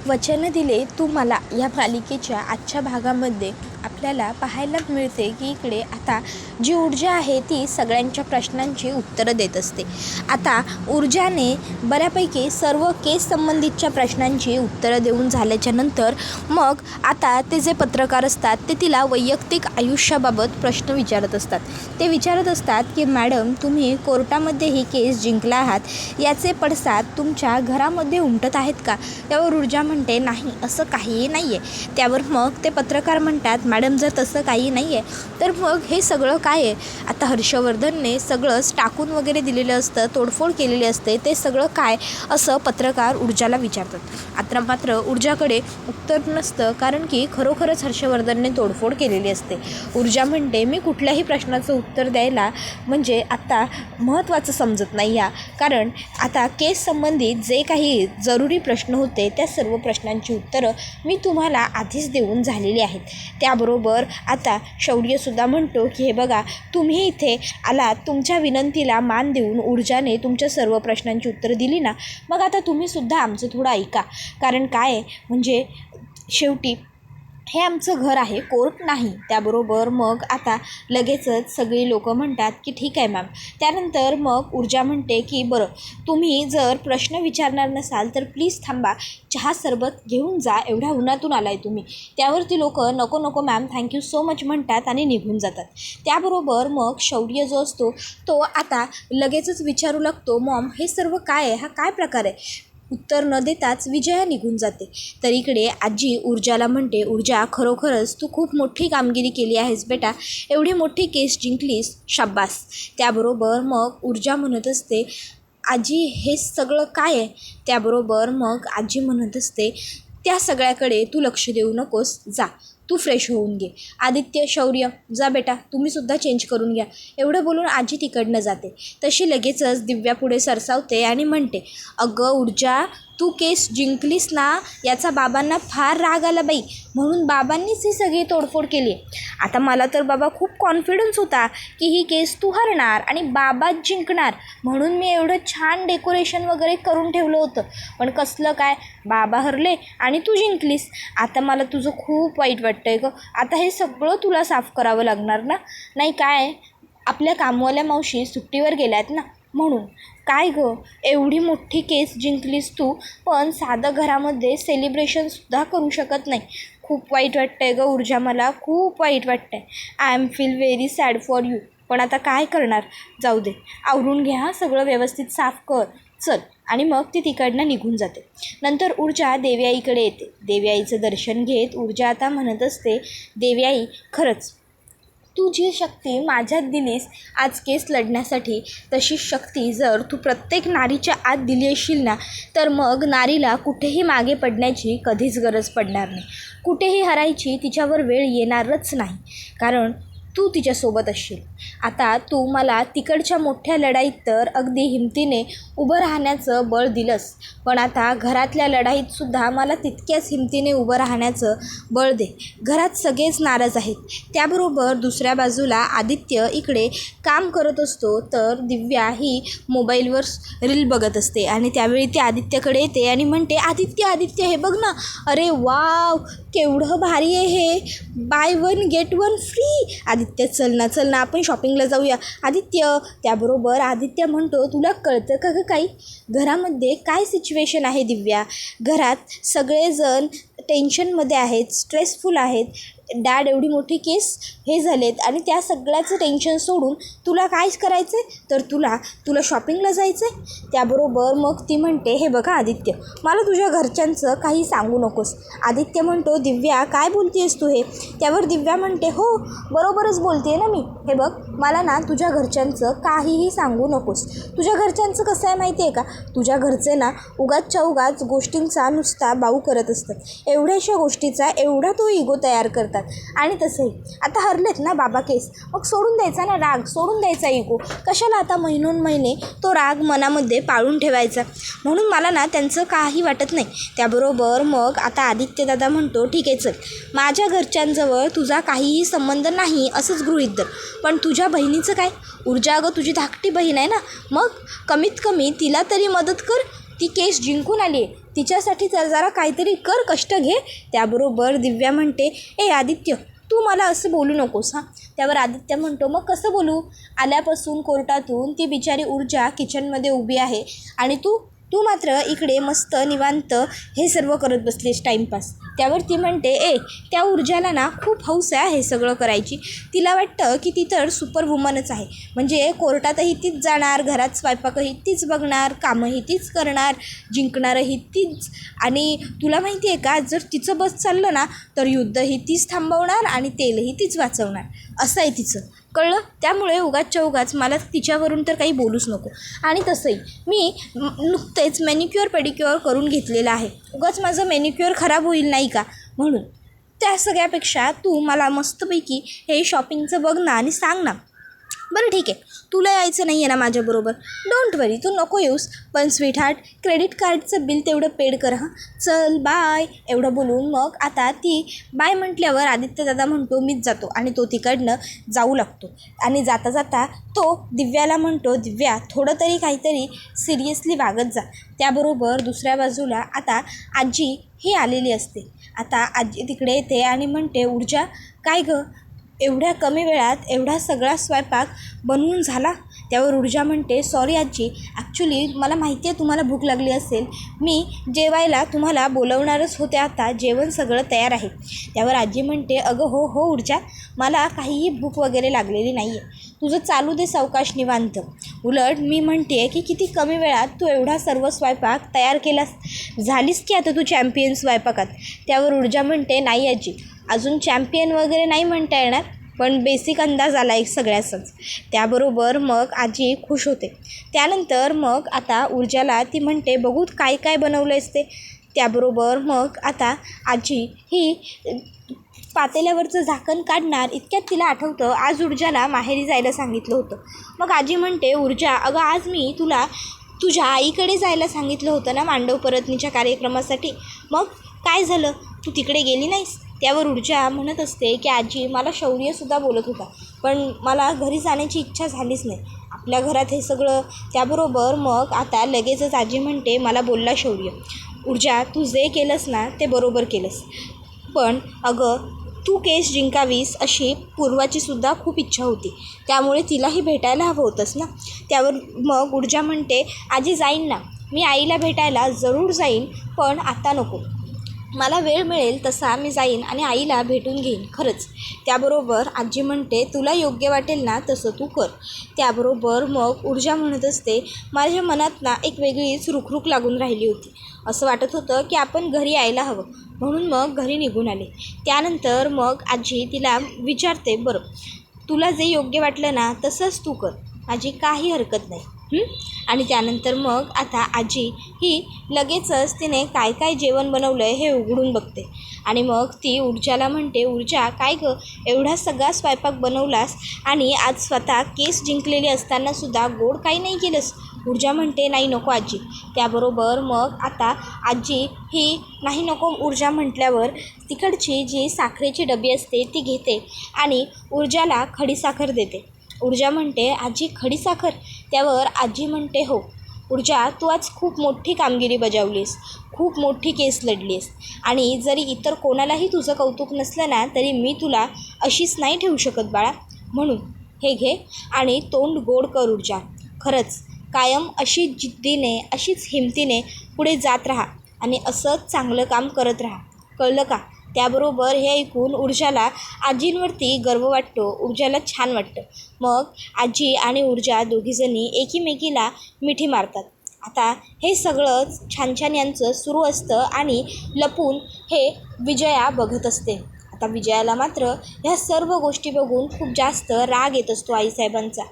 वचन दिले तू मला या मालिकेच्या आजच्या भागामध्ये आपल्याला पाहायला मिळते की इकडे आता जी ऊर्जा आहे ती सगळ्यांच्या प्रश्नांची उत्तरं देत असते. आता ऊर्जाने बऱ्यापैकी सर्व केस संबंधितच्या प्रश्नांची उत्तरं देऊन झाल्याच्या नंतर मग आता ते जे पत्रकार असतात ते तिला वैयक्तिक आयुष्याबाबत प्रश्न विचारत असतात. ते विचारत असतात की मॅडम, तुम्ही कोर्टामध्ये ही केस जिंकला आहात, याचे पडसाद तुमच्या घरामध्ये उमटत आहेत का? त्यावर ऊर्जा म्हणते नाही, असं काहीही नाही आहे. त्यावर मग ते पत्रकार म्हणतात मॅडम, जर तसं काही नाही आहे तर मग हे सगळं काय आहे? आता हर्षवर्धनने सगळंच टाकून वगैरे दिलेलं असतं, तोडफोड केलेली असते, ते सगळं काय असं पत्रकार ऊर्जाला विचारतात. आता मात्र ऊर्जाकडे उत्तर नसतं, कारण की खरोखरच हर्षवर्धनने तोडफोड केलेली असते. ऊर्जा म्हणते मी कुठल्याही प्रश्नाचं उत्तर द्यायला म्हणजे आता महत्त्वाचं समजत नाही या, कारण आता केस संबंधित जे काही जरुरी प्रश्न होते त्या सर्व प्रश्नांची उत्तरं मी तुम्हाला आधीच देऊन झालेली आहेत. त्याबरोबर आता शौर्यसुद्धा म्हणतो की हे बघा, तुम्ही इथे आलात, तुमच्या विनंतीला मान देऊन ऊर्जाने तुमच्या सर्व प्रश्नांची उत्तरं दिली ना, मग आता तुम्हीसुद्धा आमचं थोडं ऐका. कारण काय आहे म्हणजे शेवटी हे आमचं घर आहे, कोर्ट नाही. त्याबरोबर मग आता लगेचच सगळी लोकं म्हणतात की ठीक आहे मॅम. त्यानंतर मग ऊर्जा म्हणते की बरं, तुम्ही जर प्रश्न विचारणार नसाल तर प्लीज थांबा, चहा सरबत घेऊन जा, एवढ्या उन्हातून आलाय तुम्ही. त्यावरती लोकं नको नको मॅम, थँक्यू सो मच म्हणतात आणि निघून जातात. त्याबरोबर मग शौर्य जो असतो तो आता लगेचच विचारू लागतो, मॉम हे सर्व काय आहे, हा काय प्रकार आहे? उत्तर न देताच विजया निघून जाते. तर इकडे आजी ऊर्जाला म्हणते, ऊर्जा खरोखरच तू खूप मोठी कामगिरी केली आहेस बेटा, एवढी मोठी केस जिंकलीस, शाब्बास. त्याबरोबर मग ऊर्जा म्हणत असते आजी हे सगळं काय आहे? त्याबरोबर मग आजी म्हणत असते त्या सगळ्याकडे तू लक्ष देऊ नकोस, जा तू फ्रेश होऊन घे. आदित्य, शौर्य, जा बेटा, तुम्हीसुद्धा चेंज करून घ्या. एवढं बोलून आजी तिकडनं जाते. तशी लगेचच दिव्या पुढे सरसावते आणि म्हणते, अगं ऊर्जा, तू केस जिंकलीस ना, याचा बाबांना फार राग आला बाई, म्हणून बाबांनीच ही सगळी तोडफोड केली. आता मला तर बाबा खूप कॉन्फिडन्स होता की ही केस तू हरणार आणि बाबाच जिंकणार, म्हणून मी एवढं छान डेकोरेशन वगैरे करून ठेवलं होतं. पण कसलं काय, बाबा हरले आणि तू जिंकलीस. आता मला तुझं खूप वाईट वाटतं आहे गं. आता हे सगळं तुला साफ करावं लागणार ना, नाही काय? आपल्या कामवाल्या मावशी सुट्टीवर गेल्यात ना, म्हणून. काय गं, एवढी मोठी केस जिंकलीस तू, पण साधं घरामध्ये सेलिब्रेशनसुद्धा करू शकत नाही. खूप वाईट वाटतं आहे गं ऊर्जा, मला खूप वाईट वाटतं आहे. I am feel very sad for you. पण आता काय करणार, जाऊ दे, आवरून घ्या, हां सगळं व्यवस्थित साफ कर, चल. आणि मग ती तिकडनं निघून जाते. नंतर ऊर्जा देव्याईकडे येते. देव्याईचं दर्शन घेत ऊर्जा आता म्हणत असते, देव्याई, खरंच तू जी शक्ती माझ्यात दिलीस आज केस लढण्यासाठी, तशी शक्ती जर तू प्रत्येक नारीच्या आत दिली असशील ना, तर मग नारीला कुठेही मागे पडण्याची कधीच गरज पडणार नाही, कुठेही हरायची तिच्यावर वेळ येणारच नाही, कारण तू तिच्यासोबत असशील. आता तू मला तिकडच्या मोठ्या लढाईत तर अगदी हिमतीने उभं राहण्याचं बळ दिलंस, पण आता घरातल्या लढाईतसुद्धा मला तितक्याच हिमतीने उभं राहण्याचं बळ दे. घरात सगळेच नाराज आहेत. त्याबरोबर दुसऱ्या बाजूला आदित्य इकडे काम करत असतो, तर दिव्या ही मोबाईलवर रील बघत असते आणि त्यावेळी ती आदित्यकडे येते आणि म्हणते, आदित्य आदित्य हे बघ ना, अरे वाव, केवढं भारी आहे हे, by one get one free. Aditya, चल ना आपण शॉपिंगला जाऊया. आदित्य. त्याबरोबर आदित्य म्हणतो, तुला कळतं का गं काही, घरामध्ये काय सिच्युएशन आहे दिव्या? घरात सगळेजण टेन्शनमध्ये आहेत, स्ट्रेसफुल आहेत. डॅड एवढी मोठी केस हे झालेत आणि त्या सगळ्याचं टेन्शन सोडून तुला कायच करायचं आहे, तर तुला शॉपिंगला जायचं आहे. त्याबरोबर मग ती म्हणते, हे बघा आदित्य, मला तुझ्या घरच्यांचं काही सांगू नकोस. आदित्य म्हणतो, दिव्या काय बोलते आहेस तू हे? त्यावर दिव्या म्हणते, हो बरोबरच बोलते ना मी, हे बघ, मला ना तुझ्या घरच्यांचं काहीही सांगू नकोस. तुझ्या घरच्यांचं कसं आहे माहिती आहे का, तुझ्या घरचे ना उगाचच्या उगाच गोष्टींचा नुसता बाऊ करत असतात. एवढ्याशा गोष्टीचा एवढा तो इगो तयार करतात. आणि तसंही आता हरलेत ना बाबा केस, मग सोडून द्यायचा ना राग, सोडून द्यायचा इगो, कशाला आता महिने तो राग मनामध्ये पाळून ठेवायचा. म्हणून मला ना त्यांचं काही वाटत नाही. त्याबरोबर मग आता आदित्य दादा म्हणतो, ठीक आहे चल, माझ्या घरच्यांजवळ तुझा काहीही संबंध नाही असंच गृहीत धर, पण तुझ्या बहिणीचं काय? ऊर्जा अगं तुझी धाकटी बहीण आहे ना, मग कमीत कमी तिला तरी मदत कर. ती केस जिंकून आली आहे, तिच्यासाठी जरा काहीतरी कर, कष्ट घे. त्याबरोबर दिव्या म्हणते, ए आदित्य, तू मला असं बोलू नकोस हां. त्यावर आदित्य म्हणतो, मग कसं बोलू? आल्यापासून कोर्टातून ती बिचारी ऊर्जा किचनमध्ये उभी आहे आणि तू मात्र इकडे मस्त निवांत हे सर्व करत बसलीस टाईमपास. त्यावर ती म्हणते, त्या ऊर्जाला ना खूप हौस आहे हे सगळं करायची. तिला वाटतं की ती तर सुपर वुमनच आहे. म्हणजे कोर्टातही तीच जाणार, घरात स्वयंपाकही तीच बघणार, कामंही तीच करणार, जिंकणारही तीच. आणि तुला माहिती आहे का, जर तिचं बस चाललं ना तर युद्धही तीच थांबवणार आणि तेलही तीच वाचवणार. असं आहे तिचं, कळलं? त्यामुळे उगाचच्या उगाच मला तिच्यावरून तर काही बोलूच नको. आणि तसंही मी नुकतेच मॅनिक्युअर पेडिक्युअर करून घेतलेलं आहे. उगाच माझं मॅनिक्युअर खराब होईल नाही का, म्हणून. त्या सगळ्यापेक्षा तू मला मस्तपैकी हे शॉपिंगचं बघ ना आणि सांग ना. बरं ठीक आहे, तुला यायचं नाही आहे ना माझ्याबरोबर, डोंट वरी, तू नको येऊस. पण स्वीटहार्ट, क्रेडिट कार्डचं बिल तेवढं पेड कर हां. चल बाय, एवढं बोलून मग आता ती बाय म्हटल्यावर आदित्य दादा म्हणतो मीच जातो आणि तो तिकडनं जाऊ लागतो. आणि जाता जाता तो दिव्याला म्हणतो, दिव्या, थोडं तरी काहीतरी सिरियसली वागत जा. त्याबरोबर दुसऱ्या बाजूला आता आजी ही आलेली असते. आता आजी तिकडे येते आणि म्हणते, ऊर्जा, काय गं, एवढ्या कमी वेळात एवढा सगळा स्वयंपाक बनवून झाला? त्यावर ऊर्जा म्हणते, सॉरी आजी, ॲक्च्युली मला माहिती आहे तुम्हाला भूक लागली असेल. मी जेवायला तुम्हाला बोलवणारच होते, आता जेवण सगळं तयार आहे. त्यावर आजी म्हणते, अगं हो ऊर्जा, मला काहीही भूक वगैरे लागलेली नाही आहे. तुझं चालू दे सावकाश निवांत. उलट मी म्हणते की किती कमी वेळात तू एवढा सर्व स्वयंपाक तयार केलास, झालीस की आता तू चॅम्पियन स्वयंपाकात. त्यावर ऊर्जा म्हणते, नाही आजी, अजून चॅम्पियन वगैरे नाही म्हणता येणार, पण बेसिक अंदाज आला एक सगळ्याचाच. त्याबरोबर मग आजी खुश होते. त्यानंतर मग आता ऊर्जाला ती म्हणते, बघू काय काय बनवलं आहेस ते. त्याबरोबर मग आता आजी ही पातेल्यावरचं झाकण काढणार इतक्यात तिला आठवतं आज ऊर्जाला माहेरी जायला सांगितलं होतं. मग आजी म्हणते, ऊर्जा, अगं आज मी तुला तुझ्या आईकडे जायला सांगितलं होतं ना मांडव परतनीच्या कार्यक्रमासाठी, मग काय झालं, तू तिकडे गेली नाहीस? त्यावर ऊर्जा म्हणत असते की आजी, मला शौर्यसुद्धा बोलत होता, पण मला घरी जाण्याची इच्छा झालीच नाही, आपल्या घरात हे सगळं. त्याबरोबर मग आता लगेचच आजी म्हणते, मला बोलला शौर्य. ऊर्जा, तू जे केलंस ना ते बरोबर केलंस, पण अगं तू केस जिंकावीस अशी पूर्वाचीसुद्धा खूप इच्छा होती, त्यामुळे तिलाही भेटायला हवं होतंस ना. त्यावर मग ऊर्जा म्हणते, आजी जाईन ना, मी आईला भेटायला जरूर जाईन, पण आता नको, मला वेळ मिळेल तसा मी जाईन आणि आईला भेटून घेईन खरंच. त्याबरोबर आजी म्हणते, तुला योग्य वाटेल ना तसं तू कर. त्याबरोबर मग ऊर्जा म्हणत असते, माझ्या मनात ना एक वेगळीच रुखरुख लागून राहिली होती. असं वाटत होतं की आपण घरी यायला हवं, म्हणून मग घरी निघून आले. त्यानंतर मग आजी तिला विचारते, बरं तुला जे योग्य वाटलं ना तसंच तू कर, माझी काही हरकत नाही. आणि त्यानंतर मग आता आजी ही लगेचच तिने काय काय जेवण बनवलं आहे हे उघडून बघते. आणि मग ती ऊर्जाला म्हणते, ऊर्जा, काय गं, एवढा सगळा स्वयंपाक बनवलास आणि आज स्वतः केस जिंकलेली असतानासुद्धा गोड काही नाही केलंस? ऊर्जा म्हणते, नाही नको आजी. त्याबरोबर मग आता आजी ही नाही नको ऊर्जा म्हटल्यावर तिकडची जी साखरेची डबी असते ती घेते आणि ऊर्जाला खडीसाखर देते. ऊर्जा म्हणते, आजी खडीसाखर? त्यावर आजी म्हणते, हो ऊर्जा, तू आज खूप मोठी कामगिरी बजावलीस, खूप मोठी केस लढलीस आणि जरी इतर कोणालाही तुझं कौतुक नसलं ना तरी मी तुला अशीच नाही ठेवू शकत बाळा, म्हणून हे घे आणि तोंड गोड कर ऊर्जा. खरंच कायम अशीच जिद्दीने, अशीच हिमतीने पुढे जात राहा आणि असंच चांगलं काम करत राहा, कळलं का? त्याबरोबर हे ऐकून ऊर्जाला आजींवरती गर्व वाटतो, ऊर्जाला छान वाटतं. मग आजी आणि ऊर्जा दोघीजणी एकीमेकीला मिठी मारतात. आता हे सगळं छान छान यांचं सुरू असतं आणि लपून हे विजया बघत असते. आता विजयाला मात्र ह्या सर्व गोष्टी बघून खूप जास्त राग येत असतो आईसाहेबांचा.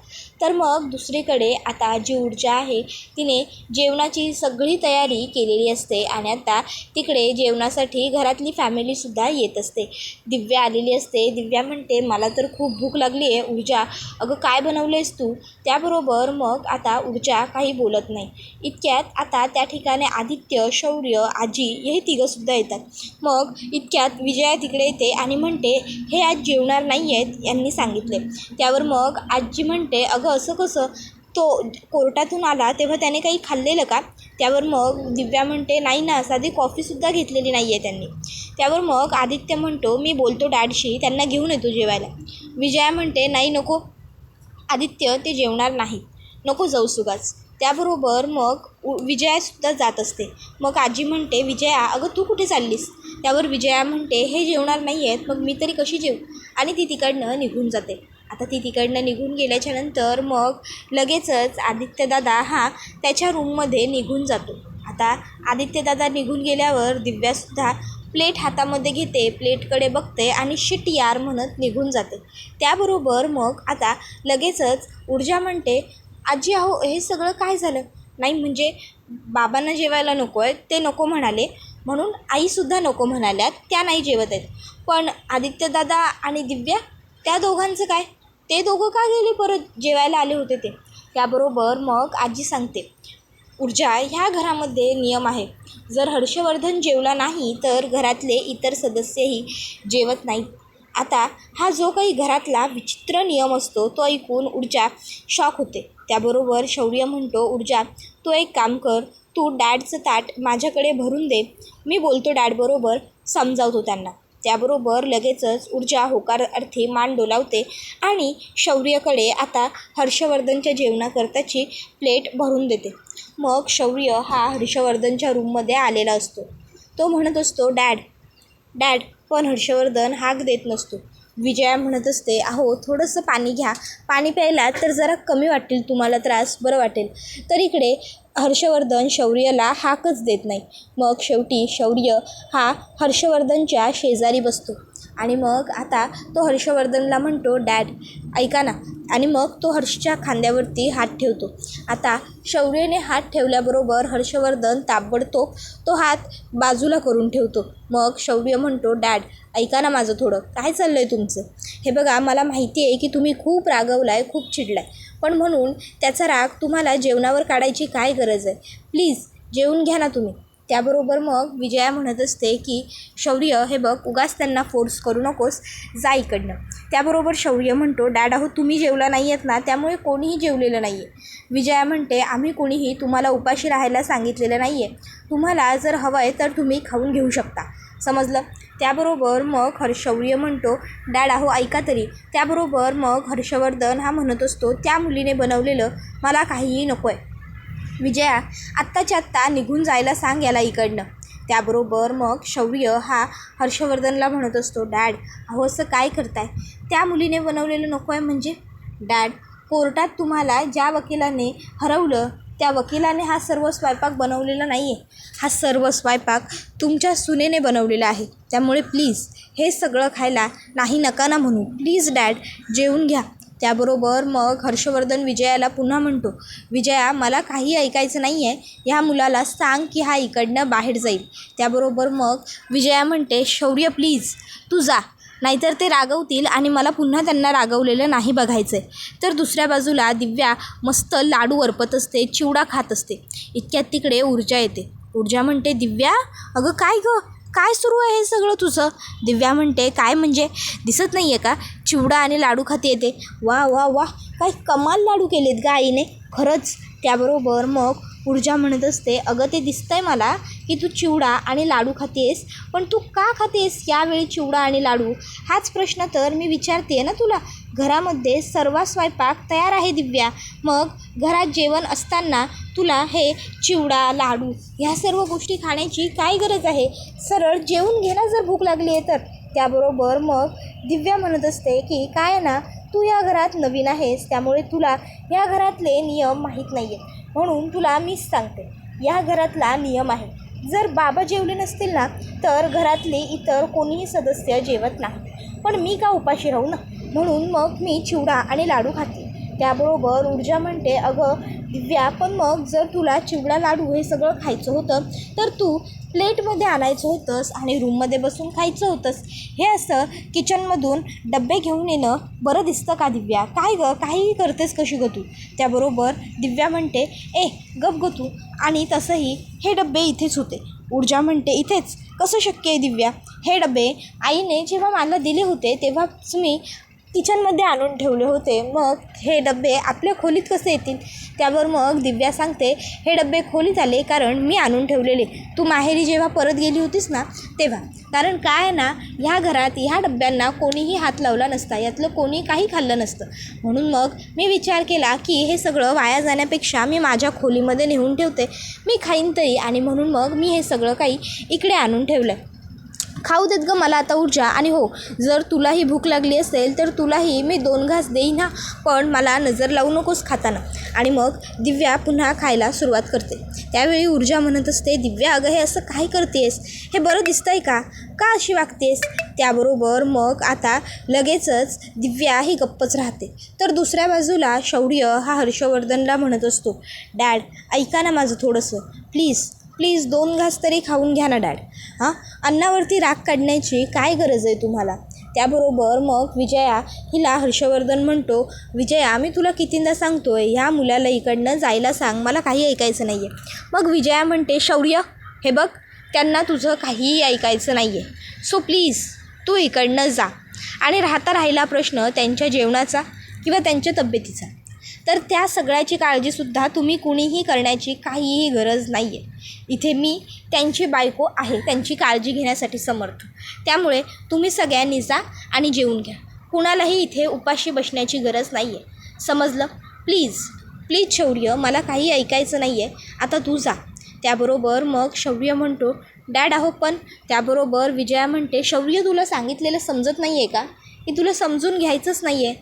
तर मग दुसरीकडे आता जी ऊर्जा आहे तिने जेवणाची सगळी तयारी केलेली असते आणि आता तिकडे जेवणासाठी घरातली फॅमिलीसुद्धा येत असते. दिव्या आलेली असते. दिव्या म्हणते, मला तर खूप भूक लागली आहे ऊर्जा, अगं काय बनवलं आहेस तू? त्याबरोबर मग आता ऊर्जा काही बोलत नाही. इतक्यात आता त्या ठिकाणी आदित्य, शौर्य, आजी हे तिघंसुद्धा येतात. मग इतक्यात विजया तिकडे येते आणि म्हणते, हे आज जेवणार नाही आहेत यांनी सांगितले. त्यावर मग आजी म्हणते, अगं असं कसं, तो कोर्टातून आला तेव्हा त्याने काही खाल्लेलं का? त्यावर मग दिव्या म्हणते नाही ना, साधी कॉफीसुद्धा घेतलेली नाही आहे त्यांनी. त्यावर मग आदित्य म्हणतो मी बोलतो डॅडशी, त्यांना घेऊन येतो जेवायला. विजया म्हणते नाही नको आदित्य, ते जेवणार नाही, नको जाऊस उगाच. त्याबरोबर मग विजयासुद्धा जात असते. मग आजी म्हणते विजया अगं तू कुठे चाललीस? त्यावर विजया म्हणते हे जेवणार नाही आहेत मग मी तरी कशी जेवू? आणि ती तिकडनं निघून जाते. आता ती तिकडनं निघून गेल्याच्यानंतर मग लगेचच आदित्यदादा हा त्याच्या रूममध्ये निघून जातो. आता आदित्यदादा निघून गेल्यावर दिव्यासुद्धा प्लेट हातामध्ये घेते, प्लेटकडे बघते आणि शिट यार म्हणत निघून जाते. त्याबरोबर मग आता लगेचच ऊर्जा म्हणते आजी अहो हे सगळं काय झालं? नाही म्हणजे बाबांना जेवायला नको आहे, ते नको म्हणाले म्हणून आईसुद्धा नको म्हणाल्यात, त्या नाही जेवत आहेत. पण आदित्यदादा आणि दिव्या त्या दोघांचं काय? ते दोघं का गेले परत? जेवायला आले होते ते. त्याबरोबर मग आजी सांगते ऊर्जा ह्या घरामध्ये नियम आहे, जर हर्षवर्धन जेवला नाही तर घरातले इतर सदस्यही जेवत नाहीत. आता हा जो काही घरातला विचित्र नियम असतो तो ऐकून ऊर्जा शॉक होते. त्याबरोबर शौर्य म्हणतो ऊर्जा तू एक काम कर, तू डॅडचं ताट माझ्याकडे भरून दे, मी बोलतो डॅडबरोबर, समजावतो त्यांना. त्याबरोबर लगेचच ऊर्जा होकारार्थी मान डोलावते आणि शौर्यकडे आता हर्षवर्धनच्या जेवणाकरताची प्लेट भरून देते. मग शौर्य हा हर्षवर्धनच्या रूममध्ये आलेला असतो. तो म्हणत असतो डॅड डॅड, पण हर्षवर्धन हाक देत नसतो. विजया म्हणत असते अहो थोडंसं पाणी घ्या, पाणी प्यायला तर जरा कमी वाटेल तुम्हाला त्रास, बरं वाटेल. तर इकडे हर्षवर्धन शौर्यला हाकच देत नाही. मग शेवटी शौर्य हा हर्षवर्धनच्या शेजारी बसतो आणि मग आता तो हर्षवर्धनला म्हणतो डॅड ऐका ना, आणि मग तो हर्षच्या खांद्यावरती हात ठेवतो. आता शौर्यने हात ठेवल्याबरोबर हर्षवर्धन ताबडतोब तो हात बाजूला करून ठेवतो. मग शौर्य म्हणतो डॅड ऐका ना माझं थोडं, काय चाललं आहे तुमचं? हे बघा मला माहिती आहे की तुम्ही खूप रागवलाय, खूप चिडलाय, पण म्हणून त्याचा राग तुम्हाला जेवणावर काढायची काय गरज आहे? प्लीज जेवून घ्या ना तुम्ही. त्याबरोबर मग विजया म्हणत असते की शौर्य हे बघ उगाच त्यांना फोर्स करू नकोस, जा इकडनं. त्याबरोबर शौर्य म्हणतो डॅड अहो तुम्ही जेवला नाही आहेत ना, त्यामुळे कोणीही जेवलेलं नाही आहे. विजया म्हणते आम्ही कोणीही तुम्हाला उपाशी राहायला सांगितलेलं नाही आहे, तुम्हाला जर हवं आहे तर तुम्ही खाऊन घेऊ शकता, समजलं? त्याबरोबर मग शौर्य म्हणतो डॅड अहो ऐका तरी. त्याबरोबर मग हर्षवर्धन हा म्हणत असतो त्या मुलीने बनवलेलं मला काहीही नको आहे. विजया आत्ताच्या आत्ता निघून जायला सांग याला इकडनं. त्याबरोबर मग शौर्य हा हर्षवर्धनला म्हणत असतो डॅड अहो असं काय करताय? त्या मुलीने बनवलेलं नको आहे म्हणजे? डॅड कोर्टात तुम्हाला ज्या वकिलाने हरवलं त्या वकिलाने हा सर्व स्वयंपाक बनवलेला नाही आहे, हा सर्व स्वयंपाक तुमच्या सुनेने बनवलेला आहे. त्यामुळे प्लीज हे सगळं खायला नाही नका ना म्हणू, प्लीज डॅड जेवून घ्या. त्याबरोबर मग हर्षवर्धन विजयाला पुन्हा म्हणतो विजया मला काही ऐकायचं नाही आहे, ह्या मुलाला सांग की हा इकडनं बाहेर जाईल. त्याबरोबर मग विजया म्हणते शौर्य प्लीज तू जा, नाहीतर ते रागवतील आणि मला पुन्हा त्यांना रागवलेलं नाही बघायचं आहे. तर दुसऱ्या बाजूला दिव्या मस्त लाडू अर्पत असते, चिवडा खात असते. इतक्यात तिकडे ऊर्जा येते. ऊर्जा म्हणते दिव्या अगं काय गं, काय सुरू आहे हे सगळं तुझं? दिव्या म्हणते काय म्हणजे दिसत नाही आहे का, चिवडा आणि लाडू खाते येते. वा वा वा, काय कमाल लाडू केलेत गा आईने, खरंच. त्याबरोबर मग ऊर्जा म्हणत असते अगं ते दिसतंय मला की तू चिवडा आणि लाडू खातेस, पण तू का खातेस यावेळी चिवडा आणि लाडू? हाच प्रश्न तर मी विचारते ना तुला. घरामध्ये सर्व स्वयंपाक तयार आहे दिव्या, मग घरात जेवण असताना तुला हे चिवडा लाडू ह्या सर्व गोष्टी खाण्याची काय गरज आहे? सरळ जेवून घे ना जर भूक लागली आहे तर. त्याबरोबर मग दिव्या म्हणत असते की काय ना तू या घरात नवीन आहेस, त्यामुळे तुला या घरातले नियम माहीत नाही आहे, म्हणून तुला मीच सांगते. या घरातला नियम आहे, जर बाबा जेवले नसतील ना तर घरातले इतर कोणीही सदस्य जेवत नाही, पण मी का उपाशी राहू ना, म्हणून मग मी चिवडा आणि लाडू खाते. त्याबरोबर ऊर्जा म्हणते अगं दिव्या पण मग जर तुला चिवडा लाडू हे सगळं खायचं होतं तर तू प्लेटमध्ये आणायचं होतंस आणि रूममध्ये बसून खायचं होतंस. हे असं किचनमधून डब्बे घेऊन येणं बरं दिसतं का दिव्या? काय गं काहीही करतेस कशी गं तू? त्याबरोबर दिव्या म्हणते गप गं तू, आणि तसंही हे डब्बे इथेच होते. ऊर्जा म्हणते इथेच कसं शक्य आहे दिव्या? हे डबे आईने जेव्हा मला दिले होते तेव्हाच मी किचनमध्ये आणून ठेवले होते. मग हे डबे आपल्या खोलीत कसे येतील? त्यावर मग दिव्या सांगते, हे डबे खोलीत आले कारण मी आणून ठेवलेले, तू माहेरी जेव्हा परत गेली होतीस ना तेव्हा. कारण काय ना, ह्या घरात ह्या डब्यांना कोणीही हात लावला नसता, यातलं कोणी काही खाल्लं नसतं. म्हणून मग मी विचार केला की हे सगळं वाया जाण्यापेक्षा मी माझ्या खोलीमध्ये नेऊन ठेवते, मी खाईन तरी. आणि म्हणून मग मी हे सगळं काही इकडे आणून ठेवलं. खाऊ देत गं मला आता ऊर्जा. आणि हो, जर तुलाही भूक लागली असेल तर तुलाही मी 2 घास देईन ना, पण मला नजर लावू नकोस खाताना. आणि मग दिव्या पुन्हा खायला सुरुवात करते. त्यावेळी ऊर्जा म्हणत असते, दिव्या अगं हे असं काय करतेस? हे बरं दिसतंय का? का अशी वागतेस? त्याबरोबर मग आता लगेचच दिव्या ही गप्पच राहते. तर दुसऱ्या बाजूला शौर्य हा हर्षवर्धनला म्हणत असतो, डॅड ऐका ना माझं थोडंसं, प्लीज 2 घास तरी खाऊन घ्या ना डॅड. अन्नावरती राग काढण्याची काय गरज आहे तुम्हाला? त्याबरोबर मग विजया हिला हर्षवर्धन म्हणतो, विजया मी तुला कितींदा सांगतोय, ह्या मुलाला इकडनं जायला सांग, मला काही ऐकायचं नाही आहे. मग विजया म्हणते, शौर्य हे बघ, त्यांना तुझं काहीही ऐकायचं नाही आहे, सो प्लीज तू इकडनं जा. आणि राहिला प्रश्न त्यांच्या जेवणाचा किंवा त्यांच्या तब्येतीचा, तर त्या सगळ्याची काळजीसुद्धा तुम्ही कुणीही करण्याची काहीही गरज नाही आहे. इथे मी त्यांची बायको आहे, त्यांची काळजी घेण्यासाठी समर्थ. त्यामुळे तुम्ही सगळ्यांनी जा आणि जेवून घ्या. कुणालाही इथे उपाशी बसण्याची गरज नाही आहे, समजलं? प्लीज शौर्य, मला काही ऐकायचं नाही आहे, आता तू जा. त्याबरोबर मग शौर्य म्हणतो, डॅड अहो पण. त्याबरोबर विजया म्हणते, शौर्य तुला सांगितलेलं समजत नाही आहे का? की तुला समजून घ्यायचंच नाही आहे?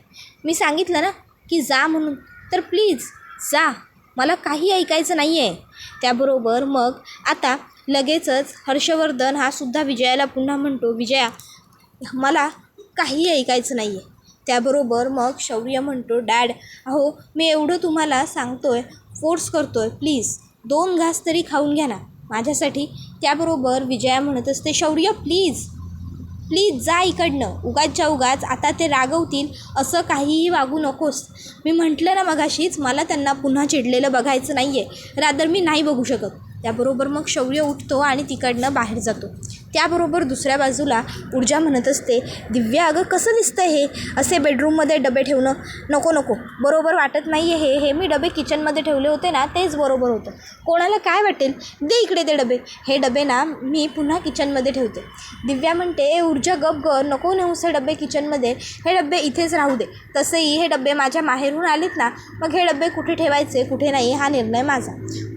मी सांगितलं ना की जा म्हणून, तर प्लीज जा, मला काही ऐकायचं नाही आहे. त्याबरोबर मग आता लगेचच हर्षवर्धन हा सुद्धा विजयाला पुन्हा म्हणतो, विजया मला काही ऐकायचं नाही आहे. त्याबरोबर मग शौर्य म्हणतो, डॅड अहो मी एवढं तुम्हाला सांगतोय, फोर्स करतोय, प्लीज 2 घास तरी खाऊन घ्या ना माझ्यासाठी. त्याबरोबर विजया म्हणत असते, शौर्य प्लीज जा इकडनं, उगाच आता ते रागवतील असं काहीही वागू नकोस. मी म्हटलं ना मगाशीच, मला त्यांना पुन्हा चिडलेलं बघायचं नाही आहे, रादर मी नाही बघू शकत. त्याबरोबर मग शौर्य उठतो आणि तिकडनं बाहेर जातो. त्याबरोबर दुसऱ्या बाजूला ऊर्जा म्हणत असते, दिव्या अगं कसं दिसतं हे असे बेडरूममध्ये डबे ठेवणं? नको, बरोबर वाटत नाही आहे हे मी डबे किचनमध्ये ठेवले होते ना तेच बरोबर होतं. कोणाला काय वाटेल? दे इकडे ते डबे. हे डबे ना मी पुन्हा किचनमध्ये ठेवते. दिव्या म्हणते, ऊर्जा गप ग, नको नेऊस हे डबे किचनमध्ये, हे डबे इथेच राहू दे. तसेही हे डबे माझ्या माहेरून आलेत ना, मग हे डबे कुठे ठेवायचे कुठे नाही हा निर्णय माझा.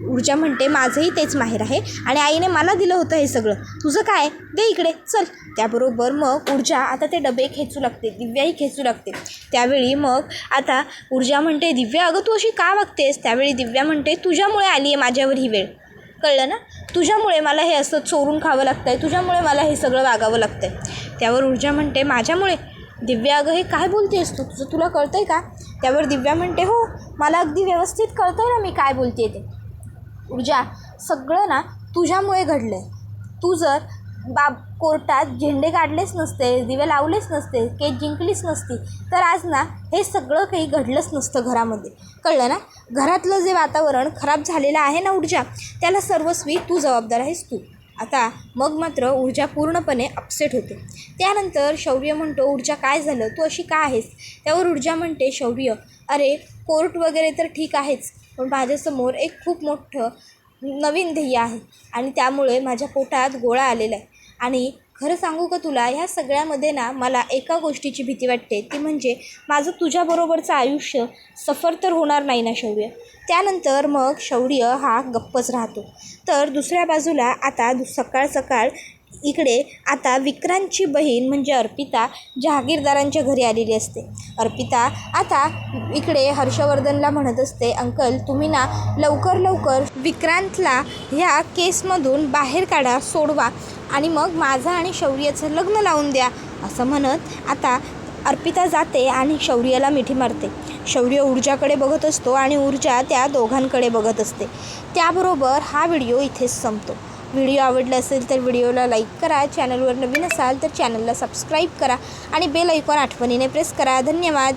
ऊर्जा म्हणते, माझंही तेच माहेर आहे आणि आईने मला दिलं होतं हे सगळं, तुझं काय? दे इकडे चल. त्याबरोबर मग ऊर्जा आता ते डबे खेचू लागते, दिव्याही खेचू लागते. त्यावेळी मग आता ऊर्जा म्हणते, दिव्या अगं तू अशी का वागतेस? त्यावेळी दिव्या म्हणते, तुझ्यामुळे आली आहे माझ्यावर ही वेळ, कळलं ना? तुझ्यामुळे मला हे असं चोरून खावं लागतं आहे, तुझ्यामुळे मला हे सगळं वागावं लागतं आहे. त्यावर ऊर्जा म्हणते, माझ्यामुळे? दिव्या अगं हे काय बोलतेस तू, तुला कळतं आहे का? त्यावर दिव्या म्हणते, हो मला अगदी व्यवस्थित कळतं आहे ना मी काय बोलते ते. ऊर्जा सगळं ना तुझ्यामुळे घडलं आहे. तू जर कोर्टात झेंडे काढलेच नसते, दिवे लावलेच नसते, केस जिंकलीच नसती, तर आज ना हे सगळं काही घडलंच नसतं घरामध्ये, कळलं ना? घरातलं जे वातावरण खराब झालेलं आहे ना ऊर्जा, त्याला सर्वस्वी तू जबाबदार आहेस तू. आता मग मात्र ऊर्जा पूर्णपणे अपसेट होते. त्यानंतर शौर्य म्हणतो, ऊर्जा काय झालं, तू अशी का आहेस? त्यावर ऊर्जा म्हणते, शौर्य अरे कोर्ट वगैरे तर ठीक आहेच, पण माझ्यासमोर एक खूप मोठं नवीन ध्येय आहे आणि त्यामुळे माझ्या पोटात गोळा आलेला आहे. आणि खरं सांगू का तुला, ह्या सगळ्यामध्ये ना मला एका गोष्टीची भीती वाटते, ती म्हणजे माझं तुझ्याबरोबरचं आयुष्य सफर तर होणार नाही ना शौर्य. त्यानंतर मग शौर्य हा गप्पच राहतो. तर दुसऱ्या बाजूला आता सकाळ इकडे आता विक्रांतची बहीण म्हणजे अर्पिता जहागीरदारांच्या घरी आलेली असते. अर्पिता आता इकडे हर्षवर्धनला म्हणत असते, अंकल तुम्ही ना लवकर विक्रांतला ह्या केसमधून बाहेर काढा, सोडवा आणि मग माझं आणि शौर्याचं लग्न लावून द्या. असं म्हणत आता अर्पिता जाते आणि शौर्याला मिठी मारते. शौर्य ऊर्जाकडे बघत असतो आणि ऊर्जा त्या दोघांकडे बघत असते. त्याबरोबर हा व्हिडिओ इथेच संपतो. व्हिडिओ आवडला असेल तर व्हिडिओला लाईक करा, चॅनलवर नवीन असाल तर चॅनलला सबस्क्राईब करा आणि बेल आयकॉन आठवणीने प्रेस करा. धन्यवाद.